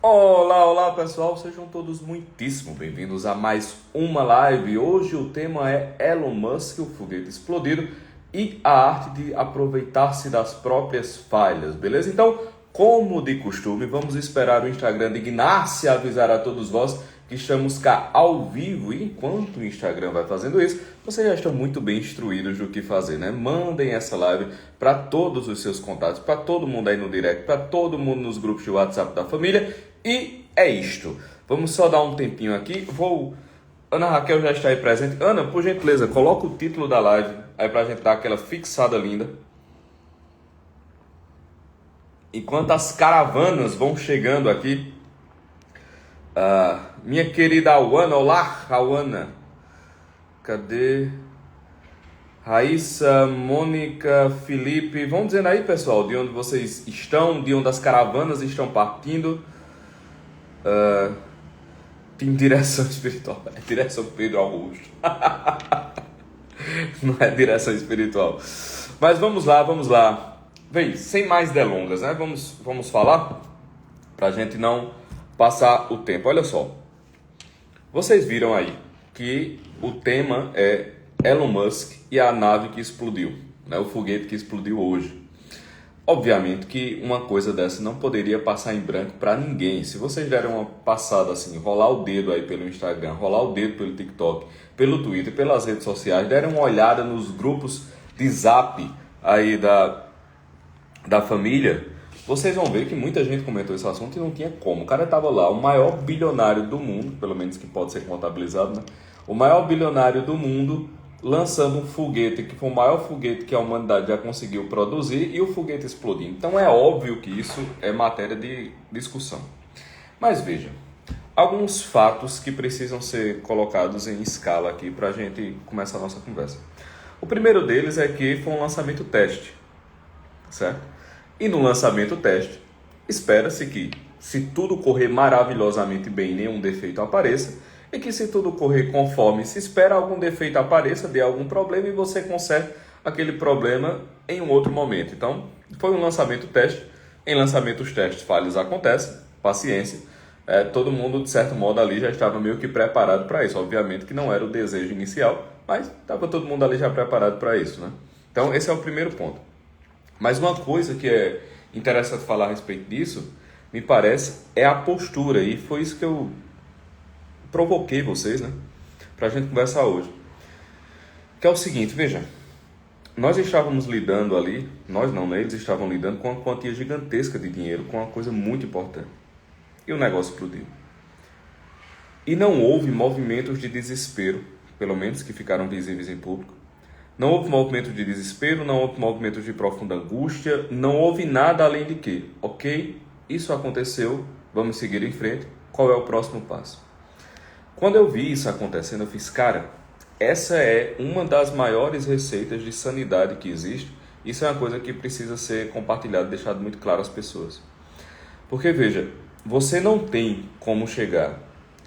Olá, olá pessoal, sejam todos muitíssimo bem-vindos a mais uma live. Hoje o tema é Elon Musk, o foguete explodido e a arte de aproveitar-se das próprias falhas, beleza? Então, como de costume, vamos esperar o Instagram dignar-se a avisar a todos vós que estamos cá ao vivo. E enquanto o Instagram vai fazendo isso, vocês já estão muito bem instruídos do que fazer, né? Mandem essa live para todos os seus contatos, para todo mundo aí no direct, para todo mundo nos grupos de WhatsApp da família. E é isto. Vamos só dar um tempinho aqui. Ana Raquel já está aí presente. Ana, por gentileza, coloca o título da live aí pra gente dar aquela fixada linda. Enquanto as caravanas vão chegando aqui, minha querida Auana, olá, Auana. Cadê? Raíssa, Mônica, Felipe, vão dizendo aí, pessoal, de onde vocês estão, de onde as caravanas estão partindo. Tem direção espiritual, é direção Pedro Augusto. Não é direção espiritual. Mas vamos lá. Vem, sem mais delongas, né? Vamos falar pra gente não passar o tempo. Olha só. Vocês viram aí que o tema é Elon Musk e a nave que explodiu, né? O foguete que explodiu hoje. Obviamente que uma coisa dessa não poderia passar em branco para ninguém. Se vocês derem uma passada assim, rolar o dedo aí pelo Instagram, rolar o dedo pelo TikTok, pelo Twitter, pelas redes sociais, derem uma olhada nos grupos de Zap aí da família, vocês vão ver que muita gente comentou esse assunto e não tinha como. O cara estava lá, o maior bilionário do mundo, pelo menos que pode ser contabilizado, né? O maior bilionário do mundo lançando um foguete que foi o maior foguete que a humanidade já conseguiu produzir e o foguete explodindo. Então é óbvio que isso é matéria de discussão. Mas veja, alguns fatos que precisam ser colocados em escala aqui para a gente começar a nossa conversa. O primeiro deles é que foi um lançamento teste, certo? E no lançamento teste, espera-se que, se tudo correr maravilhosamente bem, nenhum defeito apareça, e que se tudo correr conforme se espera, algum defeito apareça, dê algum problema e você conserte aquele problema em um outro momento. Então, foi um lançamento teste. Em lançamentos testes, falhas acontecem, paciência. Todo mundo, de certo modo, ali já estava meio que preparado para isso. Obviamente que não era o desejo inicial, mas estava todo mundo ali já preparado para isso, né? Então, esse é o primeiro ponto. Mas uma coisa que é interessante falar a respeito disso, me parece, é a postura. E foi isso que eu provoquei vocês, né? Pra gente conversar hoje. Que é o seguinte, veja. Nós estávamos lidando ali, nós não, né? Eles estavam lidando com uma quantia gigantesca de dinheiro, com uma coisa muito importante. E o negócio explodiu. E não houve movimentos de desespero, pelo menos que ficaram visíveis em público. Não houve movimento de desespero, não houve movimentos de profunda angústia, não houve nada além de que, ok, isso aconteceu, vamos seguir em frente, qual é o próximo passo? Quando eu vi isso acontecendo, eu fiz, cara, essa é uma das maiores receitas de sanidade que existe. Isso é uma coisa que precisa ser compartilhada, deixado muito claro às pessoas. Porque, veja, você não tem como chegar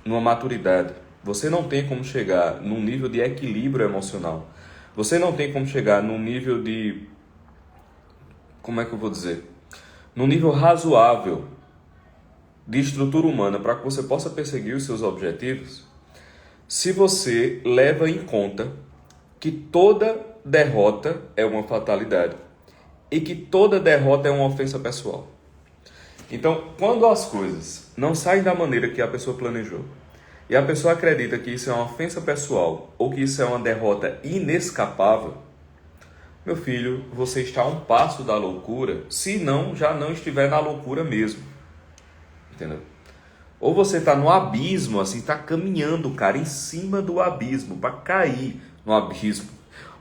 numa maturidade, você não tem como chegar num nível de equilíbrio emocional, você não tem como chegar num nível de, como é que eu vou dizer? Num nível razoável de estrutura humana para que você possa perseguir os seus objetivos, se você leva em conta que toda derrota é uma fatalidade e que toda derrota é uma ofensa pessoal. Então, quando as coisas não saem da maneira que a pessoa planejou e a pessoa acredita que isso é uma ofensa pessoal ou que isso é uma derrota inescapável, meu filho, você está a um passo da loucura, se não, já não estiver na loucura mesmo. Entendeu? Ou você está no abismo, assim, está caminhando, cara, em cima do abismo, para cair no abismo.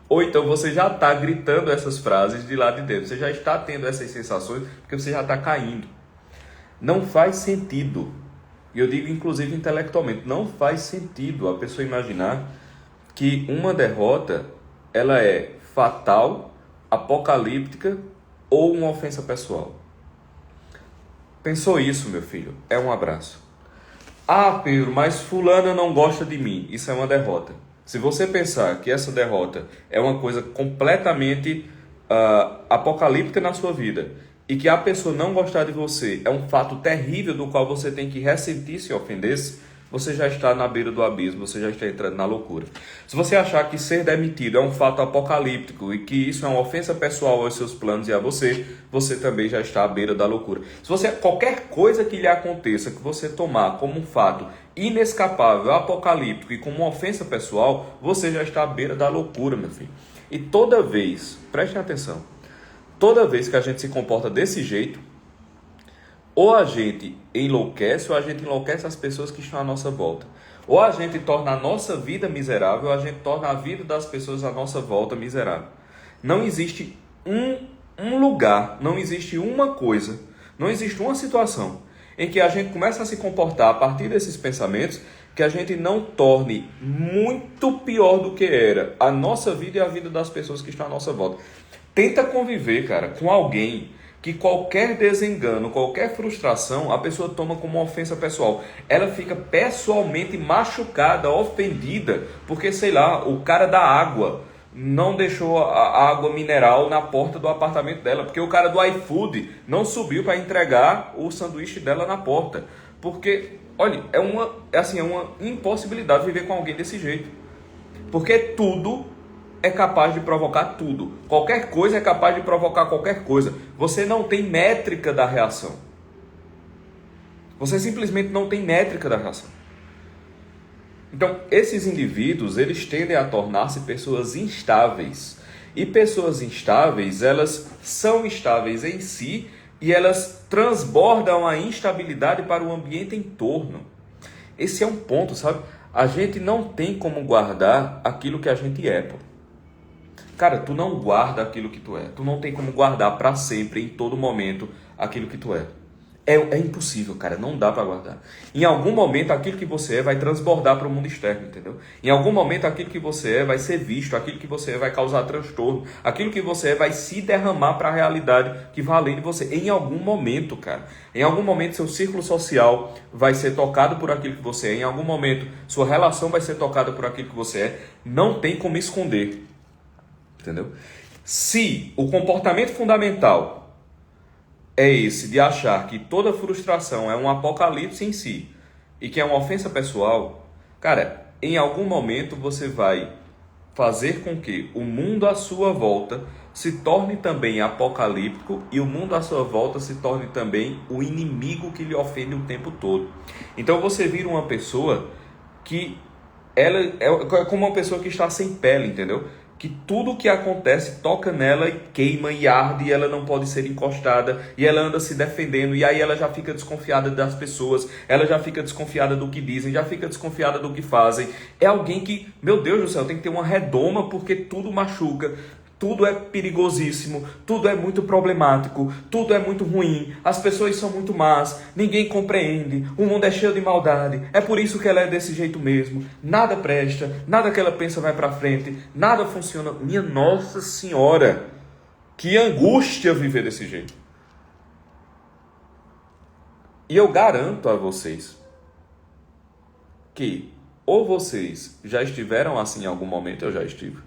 Ou então você já está gritando essas frases de lá de dentro, você já está tendo essas sensações, porque você já está caindo. Não faz sentido, e eu digo inclusive intelectualmente, não faz sentido a pessoa imaginar que uma derrota, ela é fatal, apocalíptica ou uma ofensa pessoal. Pensou isso, meu filho? É um abraço. Ah, Pedro, mas fulana não gosta de mim. Isso é uma derrota. Se você pensar que essa derrota é uma coisa completamente apocalíptica na sua vida e que a pessoa não gostar de você é um fato terrível do qual você tem que ressentir-se e ofender-se, você já está na beira do abismo, você já está entrando na loucura. Se você achar que ser demitido é um fato apocalíptico e que isso é uma ofensa pessoal aos seus planos e a você, você também já está à beira da loucura. Se você, qualquer coisa que lhe aconteça, que você tomar como um fato inescapável, apocalíptico e como uma ofensa pessoal, você já está à beira da loucura, meu filho. E toda vez, prestem atenção, toda vez que a gente se comporta desse jeito, ou a gente enlouquece, ou a gente enlouquece as pessoas que estão à nossa volta. Ou a gente torna a nossa vida miserável, ou a gente torna a vida das pessoas à nossa volta miserável. Não existe um lugar, não existe uma coisa, não existe uma situação em que a gente começa a se comportar a partir desses pensamentos que a gente não torne muito pior do que era a nossa vida e a vida das pessoas que estão à nossa volta. Tenta conviver, cara, com alguém que qualquer desengano, qualquer frustração, a pessoa toma como uma ofensa pessoal. Ela fica pessoalmente machucada, ofendida, porque, sei lá, o cara da água não deixou a água mineral na porta do apartamento dela, porque o cara do iFood não subiu para entregar o sanduíche dela na porta. Porque, olha, é uma impossibilidade viver com alguém desse jeito. Porque tudo é capaz de provocar tudo. Qualquer coisa é capaz de provocar qualquer coisa. Você não tem métrica da reação. Você simplesmente não tem métrica da reação. Então, esses indivíduos, eles tendem a tornar-se pessoas instáveis. E pessoas instáveis, elas são instáveis em si e elas transbordam a instabilidade para o ambiente em torno. Esse é um ponto, sabe? A gente não tem como guardar aquilo que a gente é, pô. Cara, tu não guarda aquilo que tu é. Tu não tem como guardar para sempre, em todo momento, aquilo que tu é. É impossível, cara. Não dá para guardar. Em algum momento, aquilo que você é vai transbordar para o mundo externo, entendeu? Em algum momento, aquilo que você é vai ser visto. Aquilo que você é vai causar transtorno. Aquilo que você é vai se derramar para a realidade que vai além de você. Em algum momento, cara. Em algum momento, seu círculo social vai ser tocado por aquilo que você é. Em algum momento, sua relação vai ser tocada por aquilo que você é. Não tem como esconder. Entendeu? Se o comportamento fundamental é esse de achar que toda frustração é um apocalipse em si e que é uma ofensa pessoal, cara, em algum momento você vai fazer com que o mundo à sua volta se torne também apocalíptico e o mundo à sua volta se torne também o inimigo que lhe ofende o tempo todo. Então você vira uma pessoa que ela é como uma pessoa que está sem pele, entendeu? Que tudo que acontece toca nela e queima e arde e ela não pode ser encostada e ela anda se defendendo e aí ela já fica desconfiada das pessoas, ela já fica desconfiada do que dizem, já fica desconfiada do que fazem. É alguém que, meu Deus do céu, tem que ter uma redoma porque tudo machuca, tudo é perigosíssimo, tudo é muito problemático, tudo é muito ruim, as pessoas são muito más, ninguém compreende, o mundo é cheio de maldade, é por isso que ela é desse jeito mesmo, nada presta, nada que ela pensa vai pra frente, nada funciona. Minha Nossa Senhora, que angústia viver desse jeito. E eu garanto a vocês que ou vocês já estiveram assim em algum momento, eu já estive,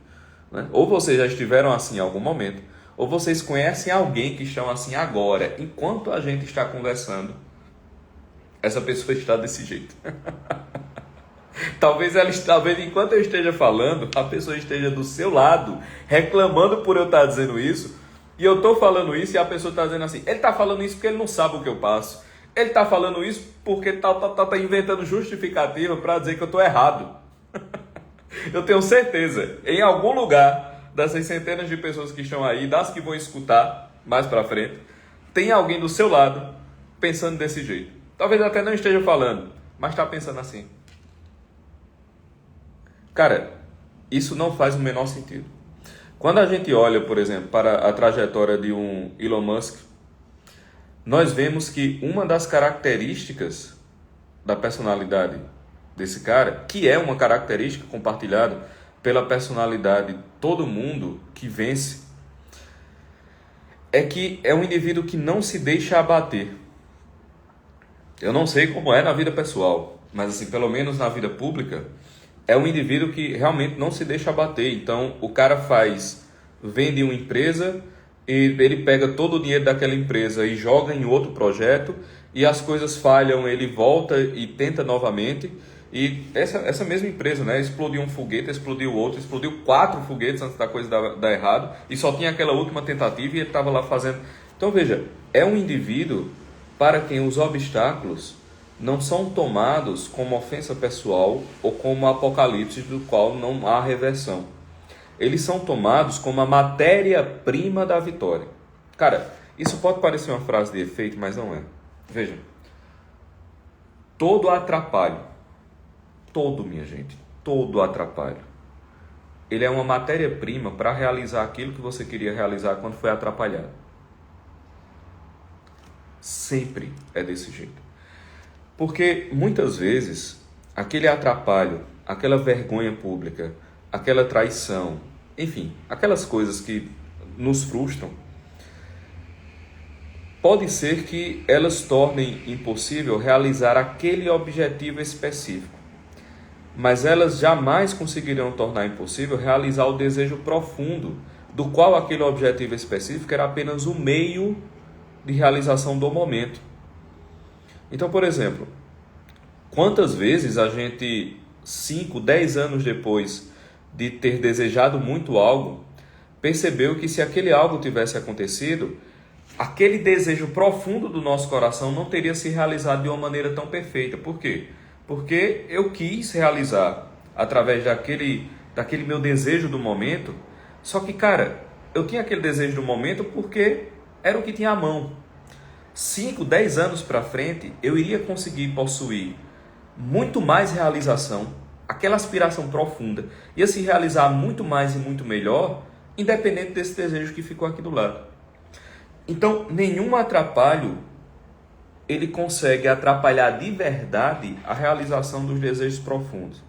né? Ou vocês já estiveram assim em algum momento, ou vocês conhecem alguém que estão assim agora, enquanto a gente está conversando, essa pessoa está desse jeito. Talvez enquanto eu esteja falando, a pessoa esteja do seu lado, reclamando por eu estar dizendo isso, e eu estou falando isso e a pessoa está dizendo assim, ele está falando isso porque ele não sabe o que eu passo, ele está falando isso porque tá inventando justificativa para dizer que eu estou errado. Eu tenho certeza, em algum lugar dessas centenas de pessoas que estão aí, das que vão escutar mais pra frente, tem alguém do seu lado pensando desse jeito. Talvez até não esteja falando, mas está pensando assim. Cara, isso não faz o menor sentido. Quando a gente olha, por exemplo, para a trajetória de um Elon Musk, nós vemos que uma das características da personalidade desse cara, que é uma característica compartilhada pela personalidade de todo mundo que vence, é que é um indivíduo que não se deixa abater. Eu não sei como é na vida pessoal, mas assim, pelo menos na vida pública, é um indivíduo que realmente não se deixa abater. Então, o cara vende uma empresa, e ele pega todo o dinheiro daquela empresa e joga em outro projeto, e as coisas falham, ele volta e tenta novamente. E essa mesma empresa, né, explodiu um foguete, explodiu outro, explodiu 4 foguetes antes da coisa dar errado, e só tinha aquela última tentativa e ele estava lá fazendo. Então veja, é um indivíduo para quem os obstáculos não são tomados como ofensa pessoal ou como apocalipse do qual não há reversão. Eles são tomados como a matéria-prima da vitória. Cara, isso pode parecer uma frase de efeito, mas não é. Veja, todo atrapalho, minha gente, todo atrapalho, ele é uma matéria-prima para realizar aquilo que você queria realizar quando foi atrapalhado. Sempre é desse jeito. Porque muitas vezes aquele atrapalho, aquela vergonha pública, aquela traição, enfim, aquelas coisas que nos frustram, pode ser que elas tornem impossível realizar aquele objetivo específico, mas elas jamais conseguirão tornar impossível realizar o desejo profundo, do qual aquele objetivo específico era apenas o meio de realização do momento. Então, por exemplo, quantas vezes a gente, 5, 10 anos depois de ter desejado muito algo, percebeu que se aquele algo tivesse acontecido, aquele desejo profundo do nosso coração não teria se realizado de uma maneira tão perfeita. Por quê? Porque eu quis realizar através daquele meu desejo do momento, só que, cara, eu tinha aquele desejo do momento porque era o que tinha à mão. 5, 10 anos para frente, eu iria conseguir possuir muito mais realização, aquela aspiração profunda, ia se realizar muito mais e muito melhor, independente desse desejo que ficou aqui do lado. Então, nenhum atrapalho ele consegue atrapalhar de verdade a realização dos desejos profundos.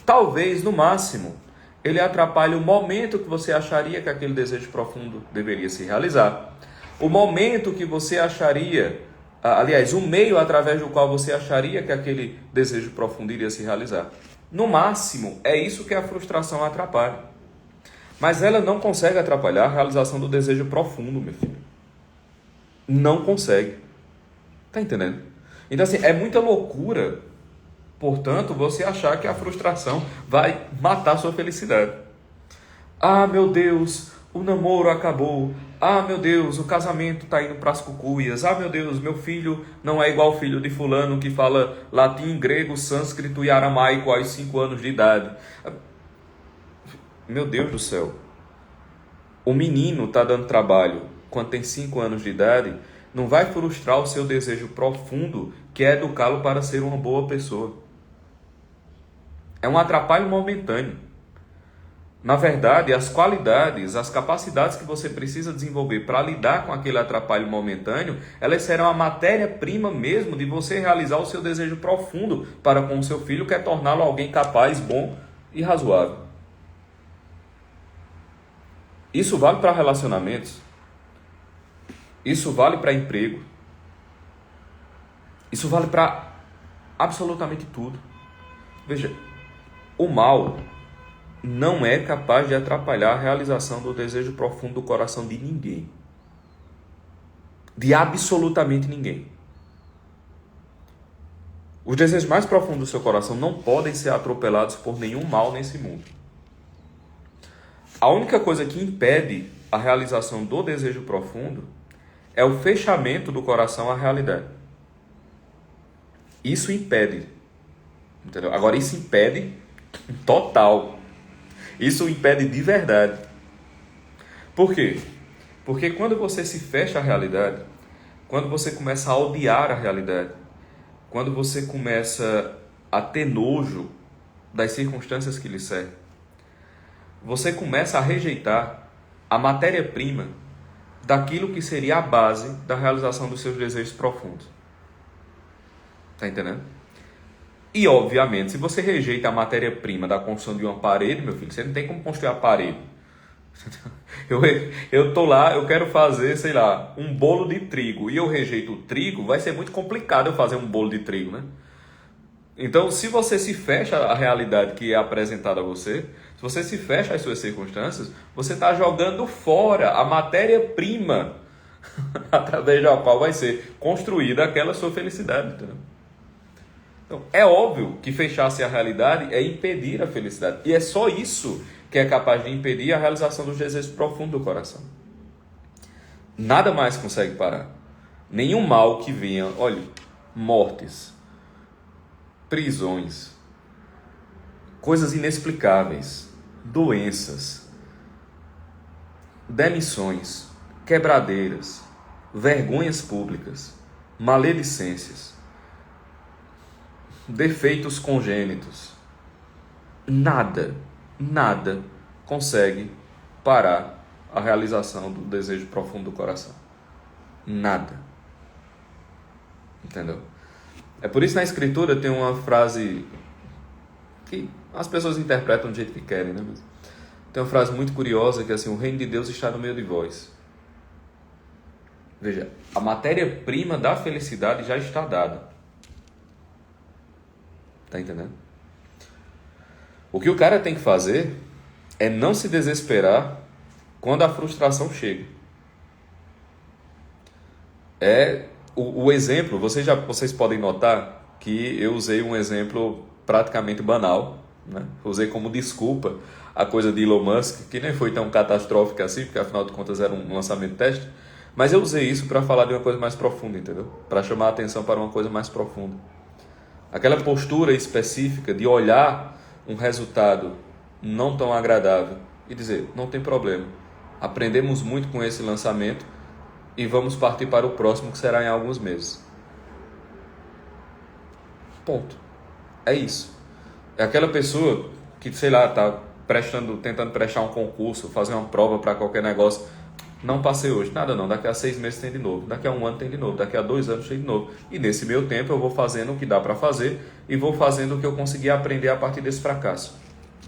Talvez, no máximo, ele atrapalhe o momento que você acharia que aquele desejo profundo deveria se realizar. O momento que você acharia, aliás, o meio através do qual você acharia que aquele desejo profundo iria se realizar. No máximo, é isso que a frustração atrapalha. Mas ela não consegue atrapalhar a realização do desejo profundo, meu filho. Não consegue. Tá entendendo? Então, assim, é muita loucura, portanto, você achar que a frustração vai matar a sua felicidade. Ah, meu Deus, o namoro acabou. Ah, meu Deus, o casamento está indo para as cucuias. Ah, meu Deus, meu filho não é igual ao filho de fulano que fala latim, grego, sânscrito e aramaico aos 5 anos de idade. Meu Deus do céu. O menino está dando trabalho quando tem 5 anos de idade, não vai frustrar o seu desejo profundo, que é educá-lo para ser uma boa pessoa. É um atrapalho momentâneo. Na verdade, as qualidades, as capacidades que você precisa desenvolver para lidar com aquele atrapalho momentâneo, elas serão a matéria-prima mesmo de você realizar o seu desejo profundo para com o seu filho, que é torná-lo alguém capaz, bom e razoável. Isso vale para relacionamentos. Isso vale para emprego. Isso vale para absolutamente tudo. Veja, o mal não é capaz de atrapalhar a realização do desejo profundo do coração de ninguém. De absolutamente ninguém. Os desejos mais profundos do seu coração não podem ser atropelados por nenhum mal nesse mundo. A única coisa que impede a realização do desejo profundo é o fechamento do coração à realidade. Isso impede. Entendeu? Agora, isso impede total. Isso impede de verdade. Por quê? Porque quando você se fecha à realidade, quando você começa a odiar a realidade, quando você começa a ter nojo das circunstâncias que lhe cercam, você começa a rejeitar a matéria-prima daquilo que seria a base da realização dos seus desejos profundos. Tá entendendo? E, obviamente, se você rejeita a matéria-prima da construção de uma parede, meu filho, você não tem como construir a parede. Eu tô lá, eu quero fazer, sei lá, um bolo de trigo, e eu rejeito o trigo, vai ser muito complicado eu fazer um bolo de trigo, né? Então, se você se fecha à realidade que é apresentada a você, se você se fecha às suas circunstâncias, você está jogando fora a matéria-prima através da qual vai ser construída aquela sua felicidade. Entendeu? Então, é óbvio que fechar-se à realidade é impedir a felicidade. E é só isso que é capaz de impedir a realização dos desejos profundos do coração. Nada mais consegue parar. Nenhum mal que venha, olha, mortes, prisões, coisas inexplicáveis, doenças, demissões, quebradeiras, vergonhas públicas, maledicências, defeitos congênitos. Nada consegue parar a realização do desejo profundo do coração. Nada. Entendeu? É por isso que na Escritura tem uma frase que as pessoas interpretam do jeito que querem, né? Mas tem uma frase muito curiosa que é assim: o reino de Deus está no meio de vós. Veja, a matéria-prima da felicidade já está dada. Tá entendendo? O que o cara tem que fazer é não se desesperar quando a frustração chega. O exemplo, vocês podem notar que eu usei um exemplo praticamente banal, né? Usei como desculpa a coisa de Elon Musk, que nem foi tão catastrófica assim, porque afinal de contas era um lançamento teste, mas eu usei isso para falar de uma coisa mais profunda, entendeu? Para chamar a atenção para uma coisa mais profunda. Aquela postura específica de olhar um resultado não tão agradável e dizer, não tem problema, aprendemos muito com esse lançamento e vamos partir para o próximo, que será em alguns meses. Ponto. É isso. É aquela pessoa que, sei lá, está tentando prestar um concurso, fazer uma prova para qualquer negócio. Não passei hoje. Nada não. Daqui a 6 meses tem de novo. Daqui a 1 ano tem de novo. Daqui a 2 anos tem de novo. E nesse meio tempo eu vou fazendo o que dá para fazer e vou fazendo o que eu consegui aprender a partir desse fracasso.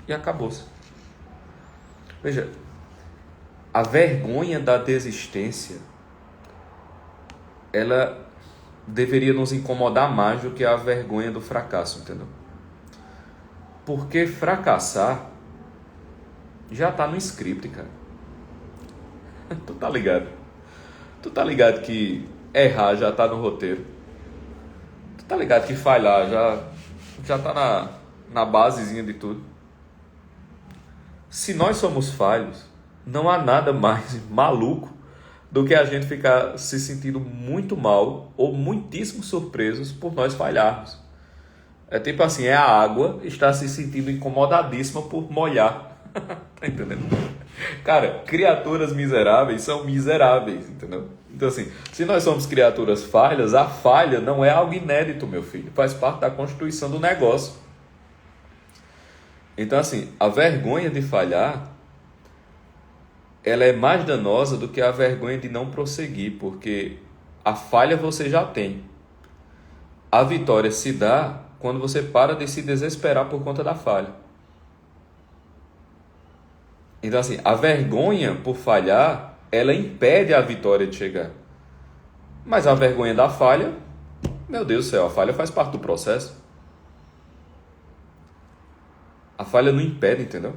E acabou-se. Veja, a vergonha da desistência, ela deveria nos incomodar mais do que a vergonha do fracasso, entendeu? Porque fracassar já está no script, cara. Tu tá ligado? Tu tá ligado que errar já tá no roteiro? Tu tá ligado que falhar já tá na basezinha de tudo? Se nós somos falhos, não há nada mais maluco do que a gente ficar se sentindo muito mal ou muitíssimo surpresos por nós falharmos. É tipo assim, a água está se sentindo incomodadíssima por molhar. Tá entendendo? Cara, criaturas miseráveis são miseráveis, entendeu? Então assim, se nós somos criaturas falhas, a falha não é algo inédito, meu filho. Faz parte da constituição do negócio. Então assim, a vergonha de falhar, ela é mais danosa do que a vergonha de não prosseguir, porque a falha você já tem. A vitória se dá quando você para de se desesperar por conta da falha. Então assim, a vergonha por falhar, ela impede a vitória de chegar. Mas a vergonha da falha, meu Deus do céu, a falha faz parte do processo. A falha não impede, entendeu?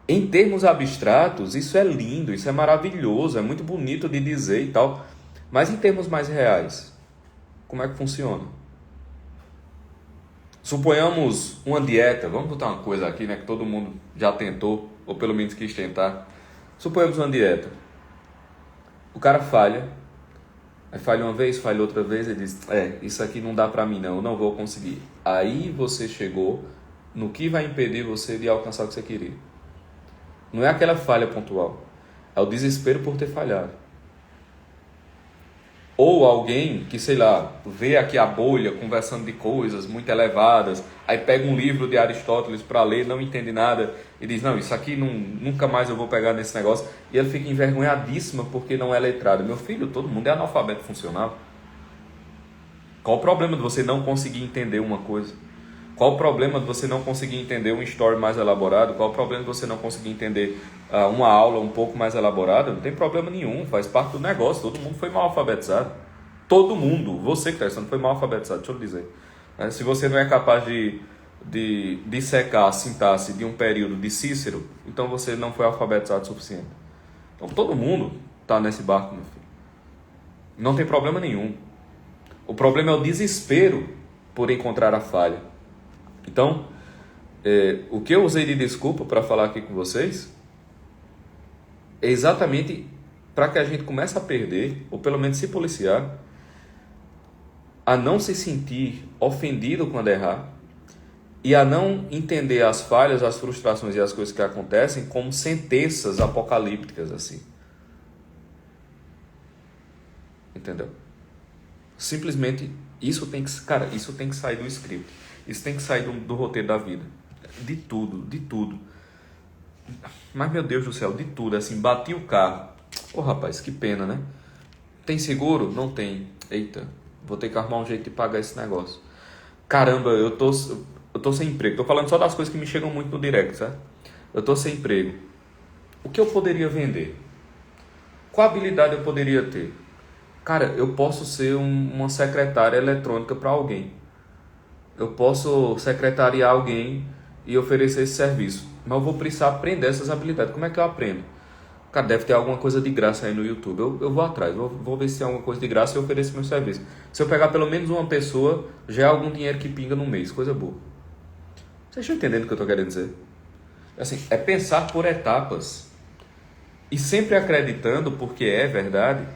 Em termos abstratos, isso é lindo, isso é maravilhoso, é muito bonito de dizer e tal. Mas em termos mais reais, como é que funciona? Suponhamos uma dieta, vamos botar uma coisa aqui, né, que todo mundo já tentou, ou pelo menos quis tentar. Suponhamos uma dieta. O cara falha, aí falha uma vez, falha outra vez, ele diz, isso aqui não dá pra mim não, eu não vou conseguir. Aí você chegou no que vai impedir você de alcançar o que você queria. Não é aquela falha pontual, é o desespero por ter falhado. Ou alguém que, sei lá, vê aqui a bolha conversando de coisas muito elevadas, aí pega um livro de Aristóteles para ler, não entende nada e diz, não, isso aqui nunca mais eu vou pegar nesse negócio. E ele fica envergonhadíssima porque não é letrado. Meu filho, todo mundo é analfabeto funcional. Qual o problema de você não conseguir entender uma coisa? Qual o problema de você não conseguir entender um story mais elaborado? Qual o problema de você não conseguir entender uma aula um pouco mais elaborada? Não tem problema nenhum, faz parte do negócio. Todo mundo foi mal alfabetizado. Todo mundo, você que está estudando, foi mal alfabetizado, deixa eu lhe dizer. né? Se você não é capaz de dissecar a sintaxe de um período de Cícero, então você não foi alfabetizado o suficiente. Então todo mundo está nesse barco, meu filho. Não tem problema nenhum. O problema é o desespero por encontrar a falha. Então, o que eu usei de desculpa para falar aqui com vocês é exatamente para que a gente comece a perder, ou pelo menos se policiar, a não se sentir ofendido quando errar e a não entender as falhas, as frustrações e as coisas que acontecem como sentenças apocalípticas assim. Entendeu? Simplesmente isso tem que sair do script. Isso tem que sair do roteiro da vida. De tudo, de tudo. Mas, meu Deus do céu, de tudo. Assim, bati o carro. Ô, rapaz, que pena, né? Tem seguro? Não tem. Eita, vou ter que arrumar um jeito de pagar esse negócio. Caramba, eu tô sem emprego. Tô falando só das coisas que me chegam muito no direct, certo? Eu tô sem emprego. O que eu poderia vender? Qual habilidade eu poderia ter? Cara, eu posso ser uma secretária eletrônica para alguém. Eu posso secretariar alguém e oferecer esse serviço. Mas eu vou precisar aprender essas habilidades. Como é que eu aprendo? Cara, deve ter alguma coisa de graça aí no YouTube. Eu vou atrás, vou ver se tem alguma coisa de graça e ofereço meu serviço. Se eu pegar pelo menos uma pessoa, já é algum dinheiro que pinga no mês. Coisa boa. Vocês estão entendendo o que eu estou querendo dizer? Assim, é pensar por etapas. E sempre acreditando, porque é verdade,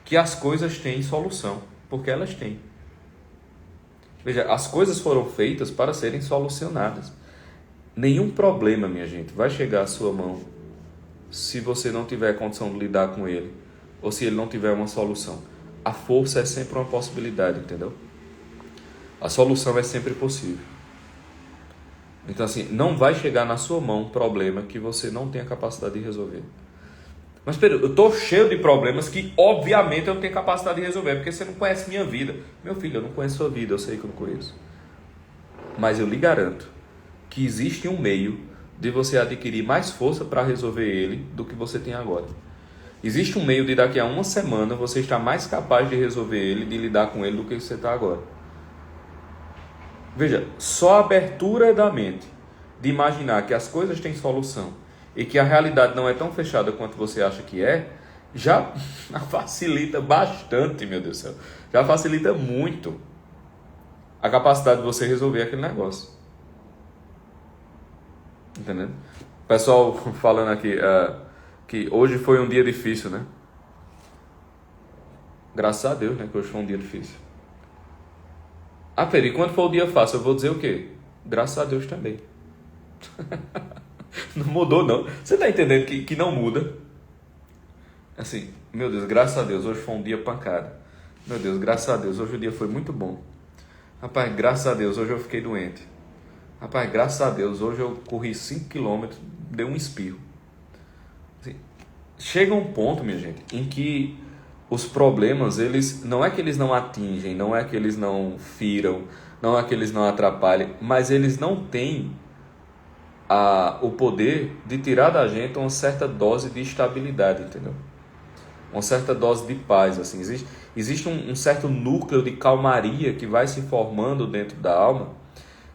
que as coisas têm solução. Porque elas têm. Veja, as coisas foram feitas para serem solucionadas. Nenhum problema, minha gente, vai chegar à sua mão se você não tiver condição de lidar com ele, ou se ele não tiver uma solução. A força é sempre uma possibilidade, entendeu? A solução é sempre possível. Então, assim, não vai chegar na sua mão um problema que você não tem a capacidade de resolver. Mas, Pedro, eu estou cheio de problemas que, obviamente, eu não tenho capacidade de resolver, porque você não conhece minha vida. Meu filho, eu não conheço sua vida, eu sei que eu não conheço. Mas eu lhe garanto que existe um meio de você adquirir mais força para resolver ele do que você tem agora. Existe um meio de daqui a uma semana você estar mais capaz de resolver ele, de lidar com ele do que você está agora. Veja, só a abertura da mente de imaginar que as coisas têm solução e que a realidade não é tão fechada quanto você acha que é, já facilita bastante, meu Deus do céu. Já facilita muito a capacidade de você resolver aquele negócio. Entendendo? O pessoal falando aqui que hoje foi um dia difícil, né? Graças a Deus, né? Que hoje foi um dia difícil. Ah, Pedro, e quando for o dia fácil, eu vou dizer o quê? Graças a Deus também. Não mudou, não. Você tá entendendo que não muda? Assim, meu Deus, graças a Deus, hoje foi um dia pancada. Meu Deus, graças a Deus, hoje o dia foi muito bom. Rapaz, graças a Deus, hoje eu fiquei doente. Rapaz, graças a Deus, hoje eu corri 5 km, dei um espirro. Assim, chega um ponto, minha gente, em que os problemas, eles não é que eles não atingem, não é que eles não firam, não é que eles não atrapalhem, mas eles não têm o poder de tirar da gente uma certa dose de estabilidade, entendeu? Uma certa dose de paz, assim. Existe um certo núcleo de calmaria que vai se formando dentro da alma,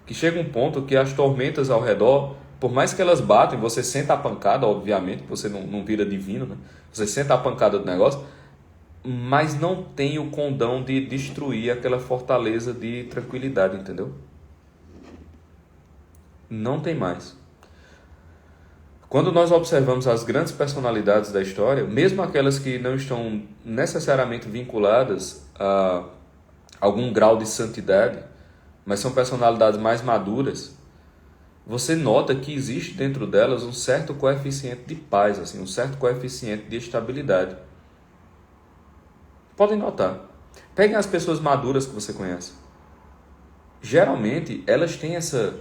que chega um ponto que as tormentas ao redor, por mais que elas batem, você senta a pancada, obviamente, você não vira divino, né? Você senta a pancada do negócio, mas não tem o condão de destruir aquela fortaleza de tranquilidade, entendeu? Não tem mais. Quando nós observamos as grandes personalidades da história, mesmo aquelas que não estão necessariamente vinculadas a algum grau de santidade, mas são personalidades mais maduras, você nota que existe dentro delas um certo coeficiente de paz, assim, um certo coeficiente de estabilidade. Podem notar. Peguem as pessoas maduras que você conhece. Geralmente, elas têm essa...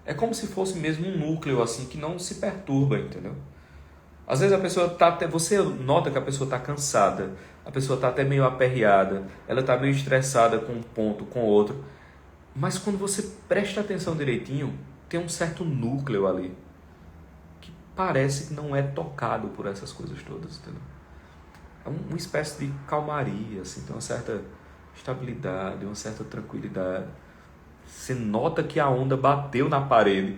É como se fosse mesmo um núcleo assim que não se perturba, entendeu? Às vezes a pessoa tá até... Você nota que a pessoa está cansada, a pessoa está até meio aperreada, ela está meio estressada com um ponto, com outro. Mas quando você presta atenção direitinho, tem um certo núcleo ali que parece que não é tocado por essas coisas todas, entendeu? É uma espécie de calmaria, assim, tem uma certa estabilidade, uma certa tranquilidade. Você nota que a onda bateu na parede,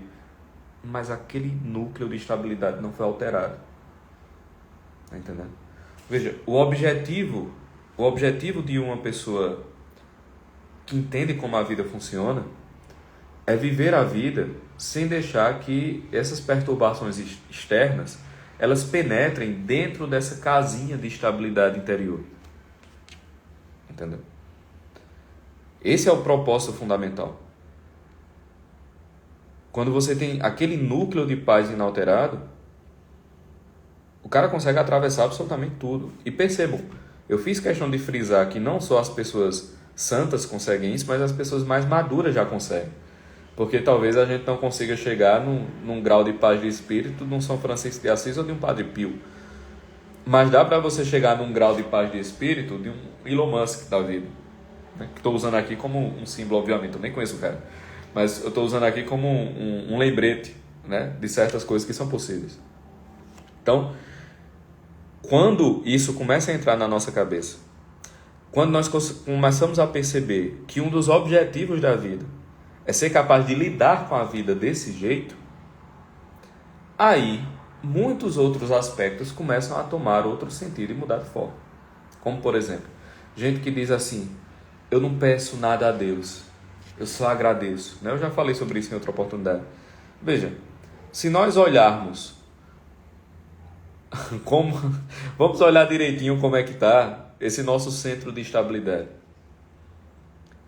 mas aquele núcleo de estabilidade não foi alterado. Tá entendendo? Veja, o objetivo de uma pessoa que entende como a vida funciona é viver a vida sem deixar que essas perturbações externas elas penetrem dentro dessa casinha de estabilidade interior. Entendeu? Esse é o propósito fundamental. Quando você tem aquele núcleo de paz inalterado, o cara consegue atravessar absolutamente tudo. E percebam, eu fiz questão de frisar que não só as pessoas santas conseguem isso, mas as pessoas mais maduras já conseguem. Porque talvez a gente não consiga chegar num grau de paz de espírito de um São Francisco de Assis ou de um Padre Pio. Mas dá para você chegar num grau de paz de espírito de um Elon Musk da vida. Né? Que estou usando aqui como um símbolo, obviamente, eu nem conheço o cara. Mas eu estou usando aqui como um lembrete, né, de certas coisas que são possíveis. Então, quando isso começa a entrar na nossa cabeça, quando nós começamos a perceber que um dos objetivos da vida é ser capaz de lidar com a vida desse jeito, aí muitos outros aspectos começam a tomar outro sentido e mudar de forma. Como, por exemplo, gente que diz assim: eu não peço nada a Deus, eu só agradeço. Eu já falei sobre isso em outra oportunidade. Veja, se nós olharmos vamos olhar direitinho como é que está esse nosso centro de estabilidade.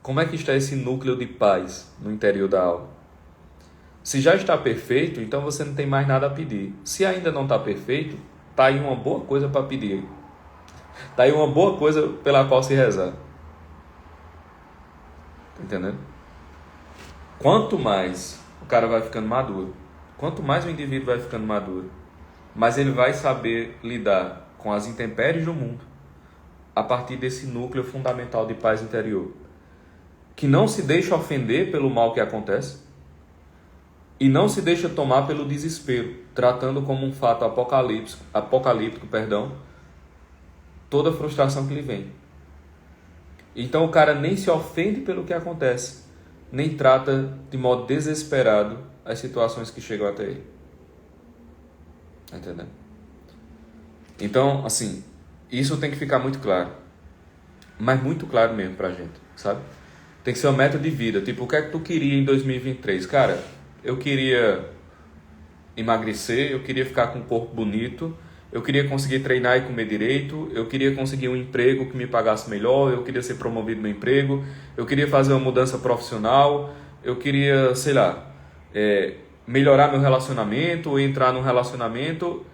Como é que está esse núcleo de paz no interior da alma? Se já está perfeito, então você não tem mais nada a pedir. Se ainda não está perfeito, está aí uma boa coisa para pedir. Está aí uma boa coisa pela qual se rezar. Tá entendendo? Quanto mais o cara vai ficando maduro, quanto mais o indivíduo vai ficando maduro, mais ele vai saber lidar com as intempéries do mundo a partir desse núcleo fundamental de paz interior, que não se deixa ofender pelo mal que acontece e não se deixa tomar pelo desespero, tratando como um fato apocalíptico, toda a frustração que lhe vem. Então o cara nem se ofende pelo que acontece, nem trata de modo desesperado as situações que chegam até ele. Entendeu? Então, assim, isso tem que ficar muito claro. Mas muito claro mesmo pra gente, sabe? Tem que ser uma meta de vida. Tipo, o que é que tu queria em 2023? Cara, eu queria emagrecer, eu queria ficar com um corpo bonito, eu queria conseguir treinar e comer direito, eu queria conseguir um emprego que me pagasse melhor, eu queria ser promovido no emprego, eu queria fazer uma mudança profissional, eu queria, sei lá, melhorar meu relacionamento, ou entrar num relacionamento,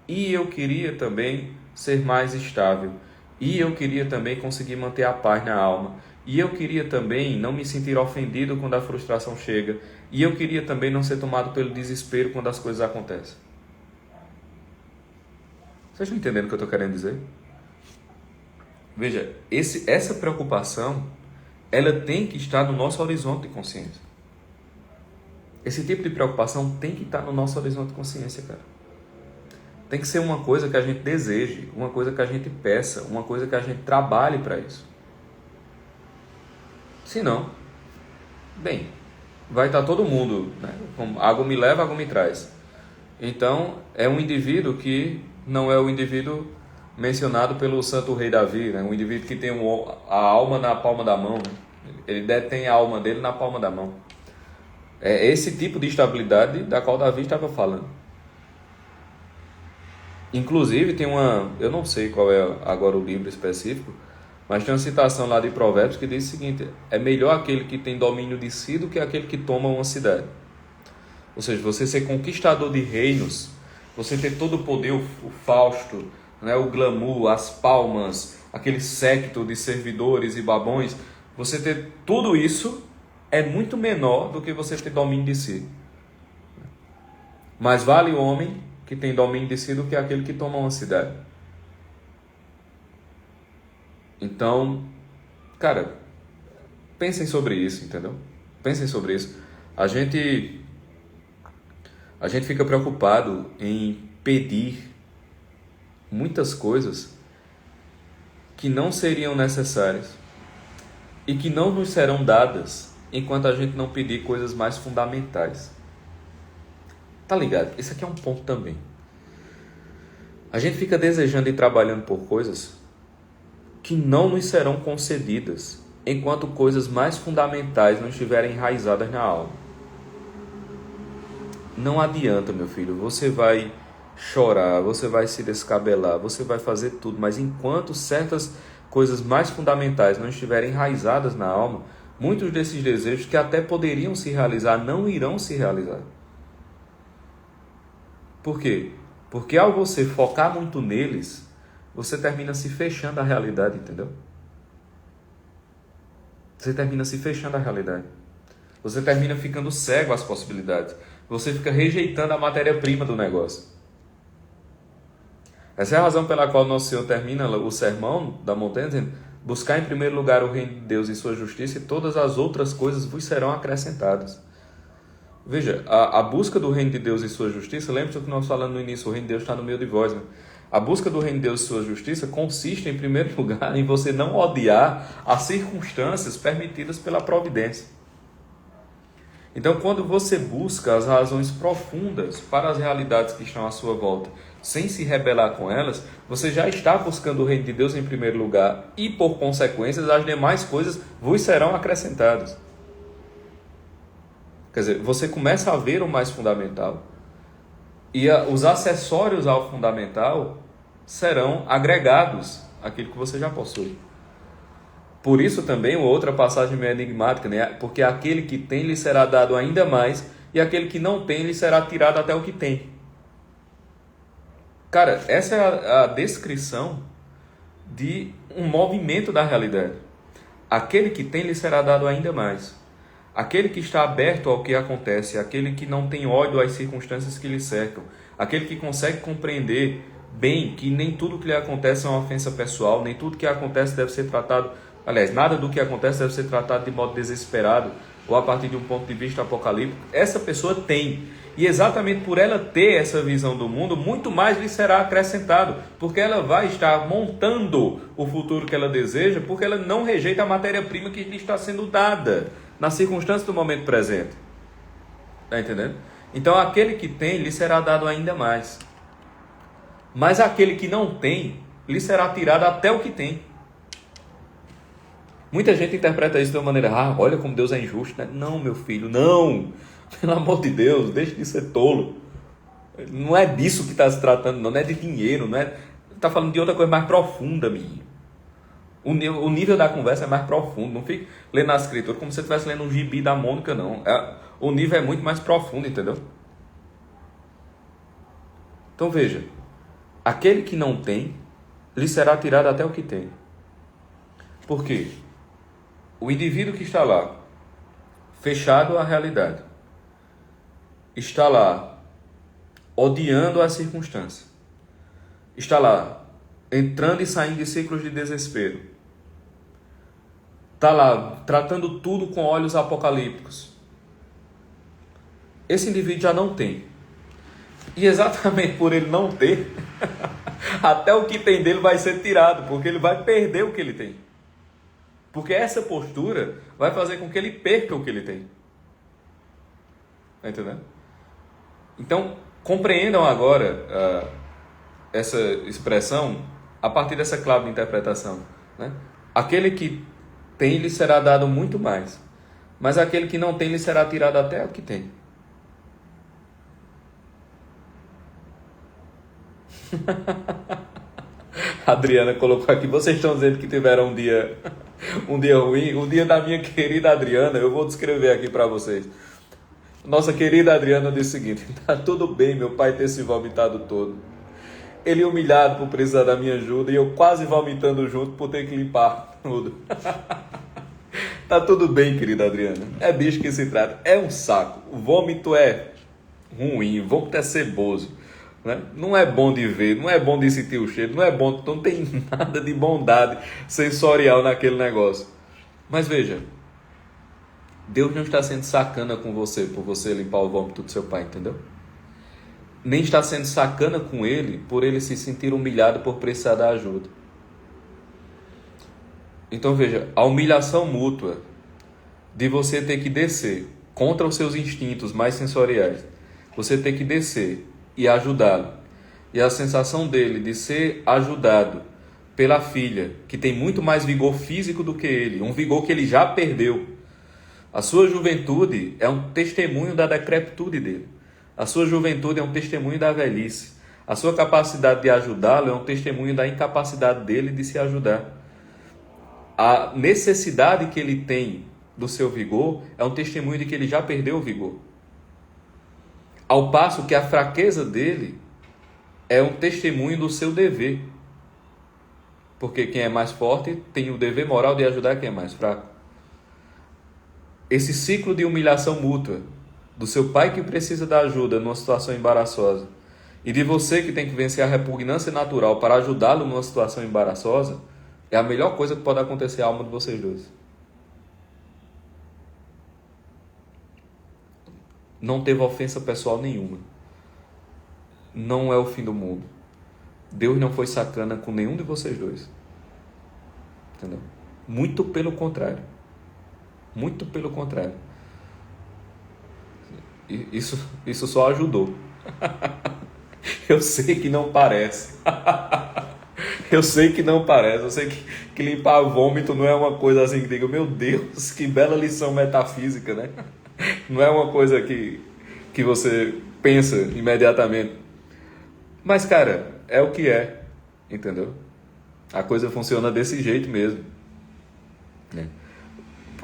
e eu queria também ser mais estável, e eu queria também conseguir manter a paz na alma, e eu queria também não me sentir ofendido quando a frustração chega, e eu queria também não ser tomado pelo desespero quando as coisas acontecem. Vocês estão entendendo o que eu estou querendo dizer? Veja, essa preocupação, ela tem que estar no nosso horizonte de consciência. Esse tipo de preocupação tem que estar no nosso horizonte de consciência, cara. Tem que ser uma coisa que a gente deseje, uma coisa que a gente peça, uma coisa que a gente trabalhe para isso. Se não, bem, vai estar todo mundo, né? Como água me leva, água me traz. Então, é um indivíduo que não é o indivíduo mencionado pelo Santo Rei Davi, né? Um indivíduo que tem a alma na palma da mão, né? Ele detém a alma dele na palma da mão. É esse tipo de estabilidade da qual Davi estava falando. Inclusive tem eu não sei qual é agora o livro específico, mas tem uma citação lá de Provérbios que diz o seguinte: é melhor aquele que tem domínio de si do que aquele que toma uma cidade. Ou seja, você ser conquistador de reinos, você ter todo o poder, o Fausto, né, o glamour, as palmas, aquele séquito de servidores e babões, você ter tudo isso é muito menor do que você ter domínio de si. Mais vale o homem que tem domínio de si do que aquele que toma uma cidade. Então, cara, pensem sobre isso, entendeu? Pensem sobre isso. A gente fica preocupado em pedir muitas coisas que não seriam necessárias e que não nos serão dadas enquanto a gente não pedir coisas mais fundamentais. Tá ligado? Esse aqui é um ponto também. A gente fica desejando e trabalhando por coisas que não nos serão concedidas enquanto coisas mais fundamentais não estiverem enraizadas na alma. Não adianta, meu filho, você vai chorar, você vai se descabelar, você vai fazer tudo, mas enquanto certas coisas mais fundamentais não estiverem enraizadas na alma, muitos desses desejos que até poderiam se realizar não irão se realizar. Por quê? Porque ao você focar muito neles, você termina se fechando à realidade, entendeu? Você termina se fechando à realidade. Você termina ficando cego às possibilidades. Você fica rejeitando a matéria-prima do negócio. Essa é a razão pela qual nosso Senhor termina o sermão da montanha dizendo: buscar em primeiro lugar o reino de Deus e sua justiça, e todas as outras coisas vos serão acrescentadas. Veja, a busca do reino de Deus e sua justiça, lembre-se do que nós falamos no início, o reino de Deus está no meio de vós, né? A busca do reino de Deus e sua justiça consiste, em primeiro lugar, em você não odiar as circunstâncias permitidas pela providência. Então, quando você busca as razões profundas para as realidades que estão à sua volta, sem se rebelar com elas, você já está buscando o reino de Deus em primeiro lugar e, por consequências, as demais coisas vos serão acrescentadas. Quer dizer, você começa a ver o mais fundamental e os acessórios ao fundamental serão agregados àquilo que você já possui. Por isso também, outra passagem meio enigmática, né? Porque aquele que tem lhe será dado ainda mais, e aquele que não tem lhe será tirado até o que tem. Cara, essa é a descrição de um movimento da realidade. Aquele que tem lhe será dado ainda mais. Aquele que está aberto ao que acontece, aquele que não tem ódio às circunstâncias que lhe cercam, aquele que consegue compreender bem que nem tudo que lhe acontece é uma ofensa pessoal, nem tudo que acontece deve ser tratado, aliás, nada do que acontece deve ser tratado de modo desesperado ou a partir de um ponto de vista apocalíptico. Essa pessoa tem. E exatamente por ela ter essa visão do mundo, muito mais lhe será acrescentado, porque ela vai estar montando o futuro que ela deseja, porque ela não rejeita a matéria-prima que lhe está sendo dada na circunstância do momento presente. Está entendendo? Então, aquele que tem, lhe será dado ainda mais. Mas aquele que não tem, lhe será tirado até o que tem. Muita gente interpreta isso de uma maneira: olha como Deus é injusto, né? Não, meu filho, não. Pelo amor de Deus, deixe de ser tolo. Não é disso que está se tratando, não é de dinheiro, não é. Está falando de outra coisa mais profunda, menino. O nível da conversa é mais profundo. Não fique lendo a escritura como se você estivesse lendo um gibi da Mônica, não. O nível é muito mais profundo, entendeu? Então veja, aquele que não tem, lhe será tirado até o que tem. Por quê? O indivíduo que está lá, fechado à realidade, está lá odiando a circunstância, está lá entrando e saindo de ciclos de desespero, está lá tratando tudo com olhos apocalípticos. Esse indivíduo já não tem. E exatamente por ele não ter, até o que tem dele vai ser tirado, porque ele vai perder o que ele tem. Porque essa postura vai fazer com que ele perca o que ele tem. Está entendendo? Então, compreendam agora essa expressão a partir dessa clave de interpretação, né? Aquele que tem, lhe será dado muito mais, mas aquele que não tem, lhe será tirado até o que tem. A Adriana colocou aqui: vocês estão dizendo que tiveram um dia ruim? O dia da minha querida Adriana, eu vou descrever aqui para vocês. Nossa querida Adriana disse o seguinte: tá tudo bem meu pai ter se vomitado todo, ele humilhado por precisar da minha ajuda e eu quase vomitando junto por ter que limpar tudo. Tá tudo bem, querida Adriana, é bicho que se trata, é um saco, o vômito é ruim, o vômito é ceboso, né? Não é bom de ver, não é bom de sentir o cheiro, não é bom, não tem nada de bondade sensorial naquele negócio. Mas veja, Deus não está sendo sacana com você por você limpar o vômito do seu pai, entendeu? Nem está sendo sacana com ele por ele se sentir humilhado por precisar da ajuda. Então veja, a humilhação mútua de você ter que descer contra os seus instintos mais sensoriais, você ter que descer e ajudá-lo, e a sensação dele de ser ajudado pela filha, que tem muito mais vigor físico do que ele, um vigor que ele já perdeu. A sua juventude é um testemunho da decrepitude dele. A sua juventude é um testemunho da velhice. A sua capacidade de ajudá-lo é um testemunho da incapacidade dele de se ajudar. A necessidade que ele tem do seu vigor é um testemunho de que ele já perdeu o vigor. Ao passo que a fraqueza dele é um testemunho do seu dever. Porque quem é mais forte tem o dever moral de ajudar quem é mais fraco. Esse ciclo de humilhação mútua, do seu pai que precisa da ajuda numa situação embaraçosa, e de você que tem que vencer a repugnância natural para ajudá-lo numa situação embaraçosa, é a melhor coisa que pode acontecer à alma de vocês dois. Não teve ofensa pessoal nenhuma. Não é o fim do mundo. Deus não foi sacana com nenhum de vocês dois. Entendeu? Muito pelo contrário. Muito pelo contrário. Isso só ajudou. Eu sei que não parece. Eu sei que não parece. Eu sei que limpar vômito não é uma coisa assim que diga, meu Deus, que bela lição metafísica, né? Não é uma coisa que você pensa imediatamente. Mas, cara, é o que é, entendeu? A coisa funciona desse jeito mesmo. Né?